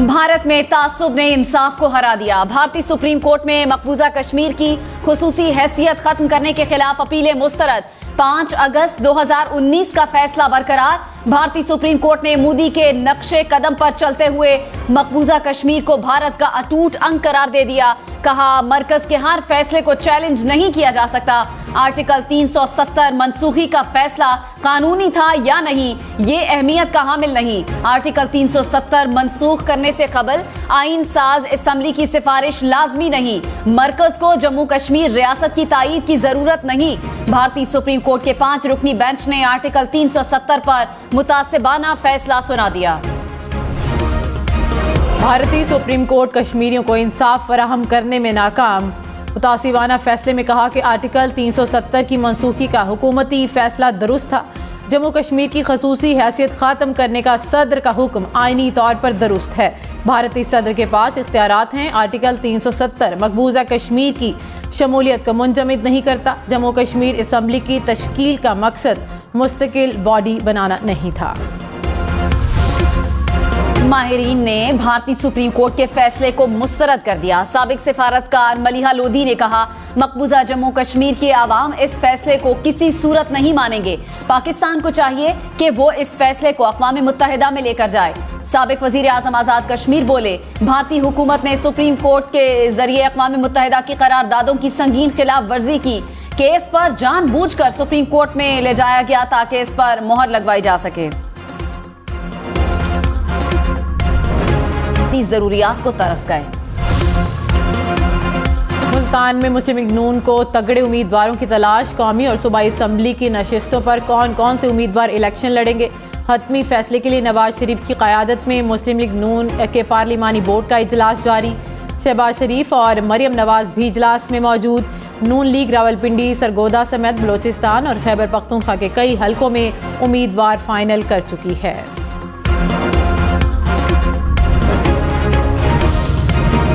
भारत में तासुब ने इंसाफ को हरा दिया। भारतीय सुप्रीम कोर्ट में मकबूजा कश्मीर की खुसूसी हैसियत खत्म करने के खिलाफ अपीलें मुस्तरद। 5 अगस्त 2019 का फैसला बरकरार। भारतीय सुप्रीम कोर्ट ने मोदी के नक्शे कदम पर चलते हुए मकबूजा कश्मीर को भारत का अटूट अंग करार दे दिया। कहा, मरकज के हर फैसले को चैलेंज नहीं किया जा सकता। आर्टिकल 370 मनसूखी का फैसला कानूनी था या नहीं, ये अहमियत का हामिल नहीं। आर्टिकल 370 मनसूख करने से कबल आईन साज असेंबली की सिफारिश लाजमी नहीं। मरकज को जम्मू कश्मीर रियासत की तायीद की जरूरत नहीं। भारतीय सुप्रीम कोर्ट के 5 रुकनी बेंच ने आर्टिकल 370 पर मुतासिबाना फैसला सुना दिया। भारतीय सुप्रीम कोर्ट कश्मीरियों को इंसाफ फराहम करने में नाकाम। मुतासिबाना फैसले में कहा कि आर्टिकल 370 की मनसूखी का हुकूमती फैसला दुरुस्त था। जम्मू कश्मीर की खसूसी हैसियत ख़त्म करने का सदर का हुक्म आइनी तौर पर दुरुस्त है। भारतीय सदर के पास इख्तियारात हैं। आर्टिकल 370 मकबूजा कश्मीर की शमूलियत को मुंजमद नहीं करता। जम्मू कश्मीर असम्बली की तश्कील का मकसद मुस्तकिल बॉडी बनाना नहीं था। माहिरीन ने भारतीय सुप्रीम कोर्ट के फैसले को मुस्तरद कर दिया। साबिक सिफारतकार मलिहा लोधी ने कहा, मकबूजा जम्मू कश्मीर के आवाम इस फैसले को किसी सूरत नहीं मानेंगे। पाकिस्तान को चाहिए कि वो इस फैसले को अक़वाम मुत्तहिदा में लेकर जाए। साबिक वजीर आज़म आज़ाद कश्मीर बोले, भारतीय हुकूमत ने सुप्रीम कोर्ट के जरिए अक़वाम मुत्तहिदा की करारदादों की संगीन खिलाफ वर्जी की। केस पर जानबूझकर सुप्रीम कोर्ट में ले जाया गया ताकि इस पर मोहर लगवाई जा सके। जरूरियात को तरस गए। मुल्तान में मुस्लिम लीग नून को तगड़े उम्मीदवारों की तलाश। कौमी और सूबाई असम्बली की नशिस्तों पर कौन कौन से उम्मीदवार इलेक्शन लड़ेंगे, हतमी फैसले के लिए नवाज शरीफ की क़यादत में मुस्लिम लीग नून के पार्लिमानी बोर्ड का इजलास जारी। शहबाज शरीफ और मरियम नवाज भी इजलास में मौजूद। नून लीग रावलपिंडी, सरगोदा समेत बलोचिस्तान और खैबर पख्तूनख्वा के कई हलकों में उम्मीदवार फाइनल कर चुकी है।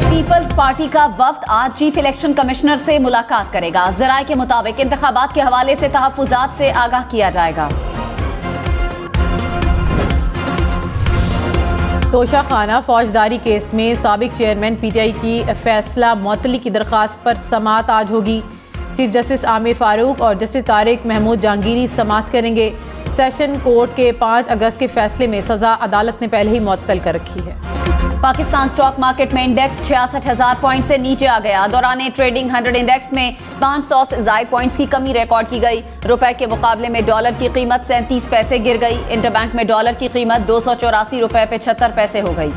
पीपल्स पार्टी का वफ्द आज चीफ इलेक्शन कमिश्नर से मुलाकात करेगा। ज़राए के मुताबिक इंतखाबात के हवाले से तहफ़्फ़ुज़ात से आगाह किया जाएगा। तोशा खाना फौजदारी केस में साबिक चेयरमैन PTI की फैसला मुअत्तली की दरख्वास्त पर समाअत आज होगी। चीफ जस्टिस आमिर फारूक और जस्टिस तारिक महमूद जहांगीरी समाअत करेंगे। सेशन कोर्ट के 5 अगस्त के फैसले में सजा अदालत ने पहले ही मुअत्तल कर रखी है। पाकिस्तान स्टॉक मार्केट में इंडेक्स 66,000 पॉइंट से नीचे आ गया। दौरान ट्रेडिंग 100 इंडेक्स में 500 से ज़ायद पॉइंट्स की कमी रिकॉर्ड की गई। रुपए के मुकाबले में डॉलर की कीमत 37 पैसे गिर गई। इंटरबैंक में डॉलर की कीमत 284 रुपए पे 76 पैसे हो गई।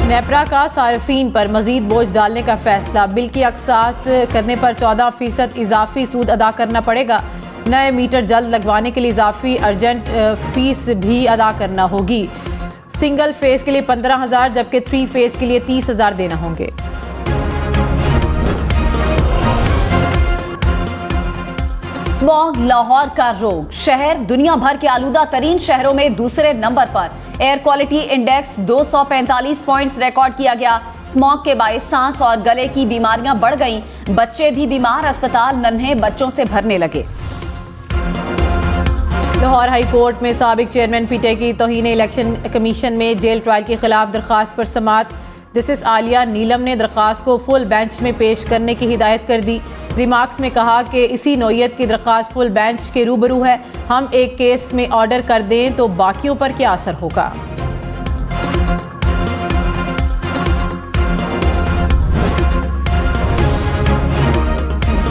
नेपरा का सार्फिन पर मजीद बोझ डालने का फैसला। बिल की अक़सात करने पर 14% इजाफी सूद अदा करना पड़ेगा। नए मीटर जल्द लगवाने के लिए इजाफी अर्जेंट फीस भी अदा करना होगी। सिंगल फेज के लिए 15,000 जबकि 3 फेज के लिए 30,000 देना होंगे। स्मॉग लाहौर का रोग। शहर दुनिया भर के आलूदा तरीन शहरों में दूसरे नंबर पर। Air quality index 245 points record किया गया। स्मॉग के बायस सांस और गले की बीमारियां बढ़ गईं। बच्चे भी बीमार, अस्पताल नन्हे बच्चों से भरने लगे। लाहौर हाई कोर्ट में साबिक चेयरमैन PTI की तौहीन इलेक्शन कमीशन में जेल ट्रायल के खिलाफ दरख्वास्त पर समाअत। जस्टिस आलिया नीलम ने दरख्वास्त को फुल बेंच में पेश करने की हिदायत कर दी। रिमार्क्स में कहा कि इसी नौयत की दरख्वास्त फुल बेंच के रूबरू है। हम एक केस में ऑर्डर कर दें तो बाकियों पर क्या असर होगा।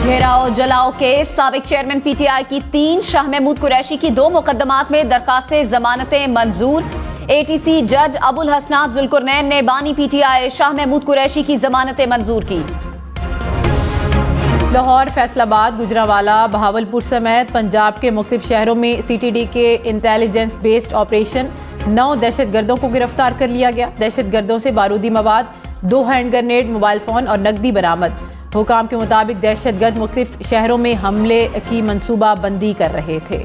घेराव जलाओ केस। साबिक चेयरमैन PTI की 3, शाह महमूद कुरैशी की 2 मुकदमात में दरखास्तें जमानतें मंजूर। ATC जज अबुल हसनात जुल्कुरनैन ने बानी PTI शाह महमूद कुरैशी की जमानतें मंजूर की। लाहौर, फैसलाबाद, गुजरांवाला, बहावलपुर समेत पंजाब के मुख्तलिफ शहरों में CTD के इंटेलिजेंस बेस्ड ऑपरेशन। 9 दहशतगर्दों को गिरफ्तार कर लिया गया। दहशतगर्दों से बारूदी मवाद, 2 हैंड ग्रेनेड, मोबाइल फोन और नकदी बरामद। हुकाम के मुताबिक दहशतगर्द मुख्तलिफ शहरों में हमले की मंसूबा बंदी कर रहे थे।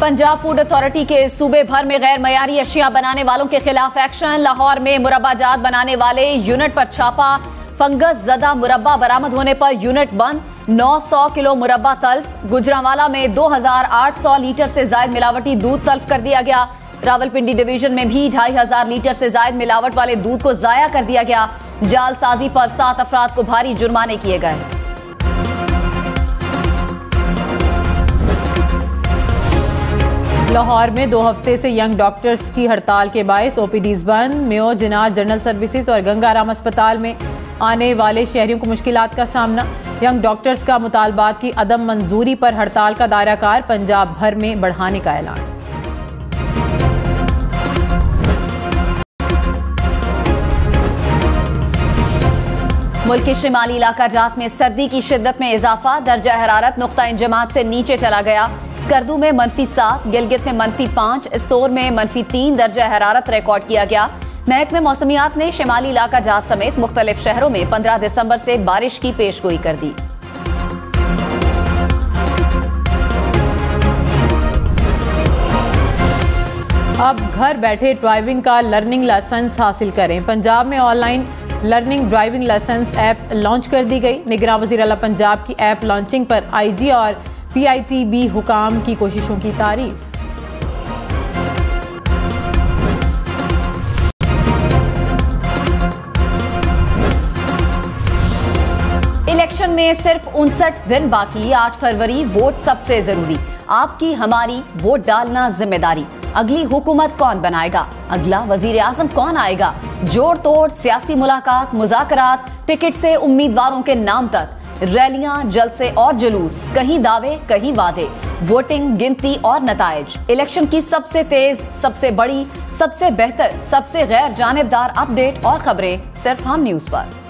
पंजाब फूड अथॉरिटी के सूबे भर में गैर मयारी अशिया बनाने वालों के खिलाफ एक्शन। लाहौर में मुरब्बाजात बनाने वाले यूनिट पर छापा। फंगस जदा मुरब्बा बरामद होने पर यूनिट बंद, 900 किलो मुरब्बा तल्फ। गुजरांवाला में 2800 लीटर से ज्यादा मिलावटी दूध तल्फ कर दिया गया। रावलपिंडी डिवीजन में भी 2500 लीटर से ज्यादा मिलावट वाले दूध को जाया कर दिया गया। जालसाजी पर 7 अफराद को भारी जुर्माने किए गए। लाहौर में 2 हफ्ते से यंग डॉक्टर्स की हड़ताल के बायस ओपीडीज बंद। मेयो, जिनात जनरल सर्विसेज और गंगाराम अस्पताल में आने वाले शहरियों को मुश्किलात का सामना। यंग डॉक्टर्स का मुतालबात की अदम मंजूरी पर हड़ताल का दायराकार पंजाब भर में बढ़ाने का ऐलान। मुल्क के शिमाली इलाका जात में सर्दी की शिद्दत में इजाफा, दर्जा हरारत नुक्ता इंजमात से नीचे चला गया। स्कर्दू में -7, गिलगित में -5, इस्तोर में -3 दर्जा हरारत रिकॉर्ड किया गया। महकमे मौसमियात ने शिमाली इलाका जात समेत मुख्तलिफ शहरों में 15 दिसंबर से बारिश की पेशगोई कर दी। अब घर बैठे ड्राइविंग का लर्निंग लाइसेंस हासिल करें। पंजाब में online learning driving licence app launch कर दी गई। निगरान वज़ीर आला पंजाब की ऐप लॉन्चिंग पर आईजी और पीआईटीबी हुकाम की कोशिशों की तारीफ। इलेक्शन में सिर्फ 59 दिन बाकी, 8 फरवरी वोट सबसे जरूरी। आपकी हमारी वोट डालना जिम्मेदारी। अगली हुकूमत कौन बनाएगा, अगला वजीर आजम कौन आएगा, जोड़ तोड़ सियासी मुलाकात, मुज़ाकरात, टिकट से उम्मीदवारों के नाम तक, रैलियां, जलसे और जुलूस, कहीं दावे कहीं वादे, वोटिंग, गिनती और नताइज। इलेक्शन की सबसे तेज, सबसे बड़ी, सबसे बेहतर, सबसे गैर जानिबदार अपडेट और खबरें सिर्फ हम न्यूज पर।